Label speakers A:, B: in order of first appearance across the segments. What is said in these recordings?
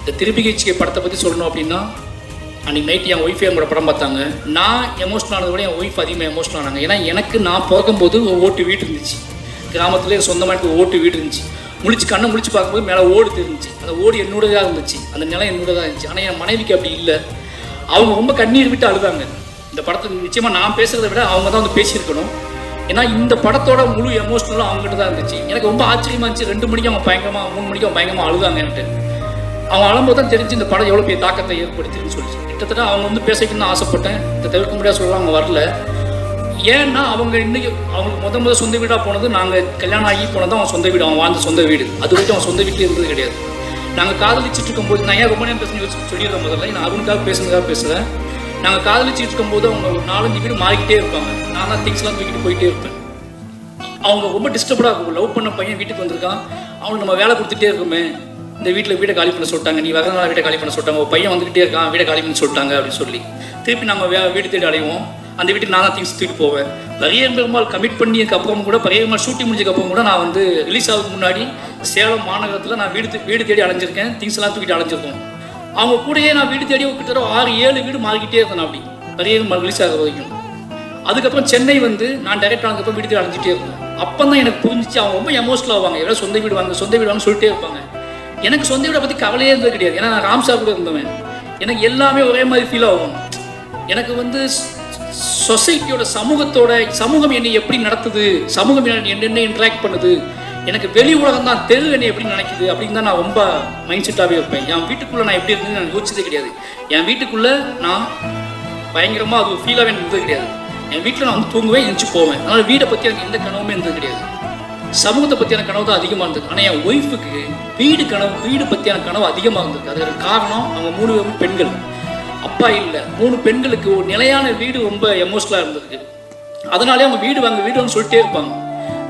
A: இந்த திருப்பிகை படத்தை பற்றி சொல்லணும் அப்படின்னா, அன்றைக்கி நைட்டு என் ஒய்ஃபே என்னோட படம் பார்த்தாங்க. நான் எமோஷனல் ஆனதை விட என் ஒய்ஃப் அதிகமாக எமோஷனல் ஆனாங்க. ஏன்னா எனக்கு நான் பிறக்கும்போது ஒரு ஓட்டு வீடு இருந்துச்சு. கிராமத்துலேயே சொந்தமாக ஓட்டு வீடு இருந்துச்சு. கண்ணை முழிச்சு பார்க்கும்போது மேலே ஓடு தெரிஞ்சிச்சு. அந்த ஓடு என்னோடதாக இருந்துச்சு, அந்த நிலம் என்னோடதாக இருந்துச்சு. ஆனால் என் மனைவிக்கு அப்படி இல்லை. அவங்க ரொம்ப கண்ணீர் விட்டு அழுதாங்க. இந்த படத்துக்கு நிச்சயமாக நான் பேசுகிறத விட அவங்க தான் வந்து பேசியிருக்கணும். ஏன்னா இந்த படத்தோட முழு எமோஷனலும் அவங்ககிட்ட தான் இருந்துச்சு. எனக்கு ரொம்ப ஆச்சரியமாக இருந்துச்சு. 2 மணிக்கு அவங்க பயங்கரமாக, 3 மணிக்கு அவங்க பயங்கரமாக அழுதாங்கன்ட்டு. அவங்க அழும்போது தான் தெரிஞ்சு இந்த படம் எவ்வளோ பெரிய தாக்கத்தை ஏற்படுத்தின்னு சொல்லி கிட்டத்தட்ட அவங்க வந்து பேசிக்கணும்னு ஆசைப்பட்டேன். இந்த தவிர்க்க முடியாத சொல்லலாம் அவங்க வரல. ஏன்னா அவங்க இன்றைக்கி அவங்களுக்கு முதல் சொந்த வீடாக போனது, நாங்கள் கல்யாணம் ஆகி போனது அவங்க சொந்த வீடு, அவங்க வாழ்ந்த சொந்த வீடு. அது வரைக்கும் அவங்க சொந்த வீட்டில் இருந்தது கிடையாது. நாங்கள் காதலிச்சுட்டு இருக்கும்போது, நான் ஏன் ரொம்ப நேரம் சொல்லிடுறேன் முதல்ல, நான் அவனுக்காக பேசுனதுக்காக பேசுகிறேன். நாங்கள் காதலிச்சுட்டு இருக்கும்போது அவங்க ஒரு 4-5 வீடு மாறிக்கிட்டே இருப்பாங்க. நான் தான் திங்ஸ்லாம் தூக்கிட்டு போயிட்டே இருப்பேன். அவங்க ரொம்ப டிஸ்டர்படாக இருக்கும். லவ் பண்ண பையன் வீட்டுக்கு வந்திருக்கான், அவனுக்கு நம்ம வேலை கொடுத்துட்டே இருக்குமே, இந்த வீட்டை காலி பண்ண சொல்லிட்டாங்க, நீ வரதுனால வீட்டை காலி பண்ண சொல்லிட்டாங்க, ஒரு பையன் வந்துக்கிட்டே இருக்கான், வீட்டை காலி பண்ண சொல்லிட்டாங்க அப்படின்னு சொல்லி திருப்பி நாங்கள் வீடு தேடி அடைவோம். அந்த வீட்டுக்கு நான் தான் திங்ஸ் தூக்கிட்டு போவேன். பரியேறும் பெருமாள் கமிட் பண்ணியதுக்கு அப்புறம் கூட, பரியேறும் பெருமாள் ஷூட்டிங் முடிஞ்சதுக்கு அப்புறம் கூட நான் வந்து ரிலீஸ் ஆகிறதுக்கு முன்னாடி சேலம் மாநகரத்தில் நான் வீடு தேடி அலைஞ்சிருக்கேன். திங்ஸ் எல்லாம் தூக்கிட்டு அலைஞ்சிருக்கோம். அவங்க கூடயே நான் வீடு தேடி கிட்டத்தட்ட 6-7 வீடு மாறிக்கிட்டே இருந்தேன். அப்படி பரியேறும் பெருமாள் ரிலீஸ் ஆகிற வரைக்கும். அதுக்கப்புறம் சென்னை வந்து நான் டைரக்ட் ஆனதுக்கப்புறம் வீடு தேடி அலைஞ்சிட்டே இருந்தேன். அப்போ தான் எனக்கு புரிஞ்சிச்சு அவங்க ரொம்ப எமோஷனல் ஆவாங்க. எவ்வளோ சொந்த வீடு வாங்க சொல்லிட்டே இருப்பாங்க. எனக்கு சொந்த வீடை பற்றி கவலையே இருந்தது கிடையாது. ஏன்னா நான் ராம்சார் கூட இருந்தவன். எனக்கு எல்லாமே ஒரே மாதிரி ஃபீல் ஆகும். எனக்கு வந்து சொசைட்டியோட சமூகம் என்னை எப்படி நடத்துது, சமூகம் என்னென்ன இன்ட்ராக்ட் பண்ணுது, எனக்கு வெளி உலகம் தான், தெரு என்னை எப்படி நினைக்குது அப்படின்னு தான் நான் ரொம்ப மைண்ட் செட்டாகவே இருப்பேன். என் வீட்டுக்குள்ளே நான் எப்படி இருந்ததுன்னு நான் யோசிச்சதே கிடையாது. என் வீட்டுக்குள்ளே நான் பயங்கரமாக அது ஃபீலாகவே இருந்தது கிடையாது. என் வீட்டில் நான் வந்து தூங்குவேன், எழுந்துச்சு போவேன். அதனால் வீடை பற்றி எனக்கு எந்த கனவுமே இருந்தது கிடையாது. சமூகத்தை பற்றியான கனவு தான் அதிகமாக இருந்தது. ஆனால் என் ஒய்ஃபுக்கு வீடு பற்றியான கனவு அதிகமாக இருந்திருக்கு. அதுக்கு காரணம் அவங்க 3 பேரும் பெண்கள், அப்பா இல்லை. 3 பெண்களுக்கு ஒரு நிலையான வீடு ரொம்ப எமோஷனலாக இருந்திருக்கு. அதனாலே அவங்க வீடு வாங்க சொல்லிட்டே இருப்பாங்க.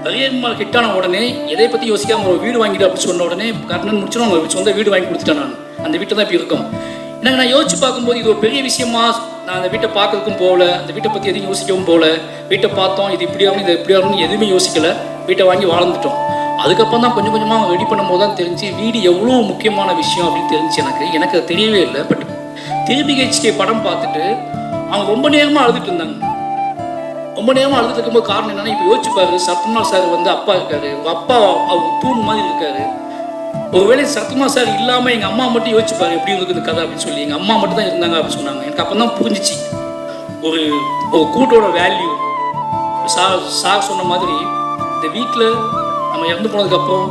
A: பரியேறும் ஹிட்டான உடனே எதை பற்றி யோசிக்காம ஒரு வீடு வாங்கிட்டு அப்படி சொன்ன உடனே கர்ணன் முடிச்சுன்னு அவங்க சொந்த வீடு வாங்கி கொடுத்துட்டேன். நான் அந்த வீட்டை தான் இப்போ இருக்கோம். எனக்கு நான் யோசிச்சு பார்க்கும்போது இது ஒரு பெரிய விஷயமா, நான் அந்த வீட்டை பார்க்கறதுக்கும் போகல, அந்த வீட்டை பற்றி எதையும் யோசிக்கவும் போகல. வீட்டை பார்த்தோம், இது இப்படி ஆகணும், இது எப்படி ஆகணும்னு எதுவுமே யோசிக்கலை. வீட்டை வாங்கி வாழ்ந்துட்டோம். அதுக்கப்புறம் தான் கொஞ்சம் கொஞ்சமாக அவங்க ரெடி பண்ணும்போது தான் தெரிஞ்சு வீடு எவ்வளோ முக்கியமான விஷயம் அப்படின்னு தெரிஞ்சு எனக்கு அது தெரியவே இல்லை. பட் திருப்பிகை படம் பார்த்துட்டு அவங்க ரொம்ப நேரமாக அழுதுட்டு இருந்தாங்க. ரொம்ப நேரமாக அழுதுட்டு இருக்கும்போது காரணம் என்னன்னா, இப்போ யோசிச்சுப்பாரு, சத்யகுமார் சார் வந்து அப்பா இருக்காரு, அப்பா அவங்க தூண் மாதிரி இருக்காரு. ஒருவேளை சத்யகுமார் சார் இல்லாமல் எங்கள் அம்மா மட்டும் யோசிச்சுப்பாரு எப்படி இருக்குது கதை அப்படின்னு சொல்லி. எங்கள் அம்மா மட்டும் தான் இருந்தாங்க அப்படின்னு சொன்னாங்க. எனக்கு அப்போ தான் புரிஞ்சிச்சு ஒரு கூட்டோட வேல்யூ. சார் சொன்ன மாதிரி இந்த வீட்டில் நம்ம இறந்து போனதுக்கப்புறம்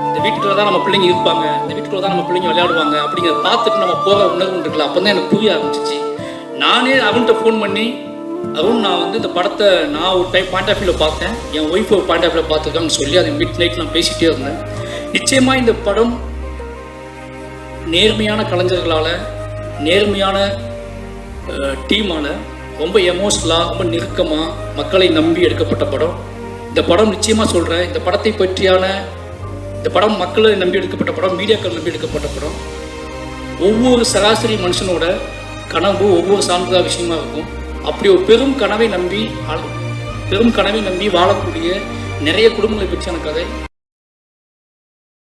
A: இந்த வீட்டுக்குள்ள தான் நம்ம பிள்ளைங்க இருப்பாங்க, இந்த வீட்டுக்குள்ள தான் நம்ம பிள்ளைங்க விளையாடுவாங்க அப்படிங்கிறத பார்த்துட்டு நம்ம போகிற உணர்வு இருக்குல்ல, அப்போ தான் எனக்கு புரிய ஆரம்பிச்சிச்சு. நானே அவன்கிட்ட ஃபோன் பண்ணி, அருண் நான் வந்து இந்த படத்தை நான் ஒரு பாயிண்ட் ஆஃப் வியூவில் பார்த்தேன், என் ஒய்ஃப் ஒரு பாயிண்ட் ஆஃப் வியூவில் பார்த்துருக்காங்கன்னு சொல்லி அதை நைட் நான் பேசிகிட்டே இருந்தேன். நிச்சயமாக இந்த படம் நேர்மையான கலைஞர்களால், நேர்மையான டீமால் ரொம்ப எமோஷ்னலாக, ரொம்ப நெருக்கமாக மக்களை நம்பி எடுக்கப்பட்ட படம். இந்த படம் நிச்சயமாக சொல்கிறேன், இந்த படம் மக்களை நம்பி எடுக்கப்பட்ட படம், மீடியாக்கள் நம்பி எடுக்கப்பட்ட படம். ஒவ்வொரு சராசரி மனுஷனோட கனவு ஒவ்வொரு சார்ந்த விஷயமா இருக்கும். அப்படி ஒரு பெரும் கனவை நம்பி வாழக்கூடிய நிறைய குடும்பங்களை பற்றியான கதை.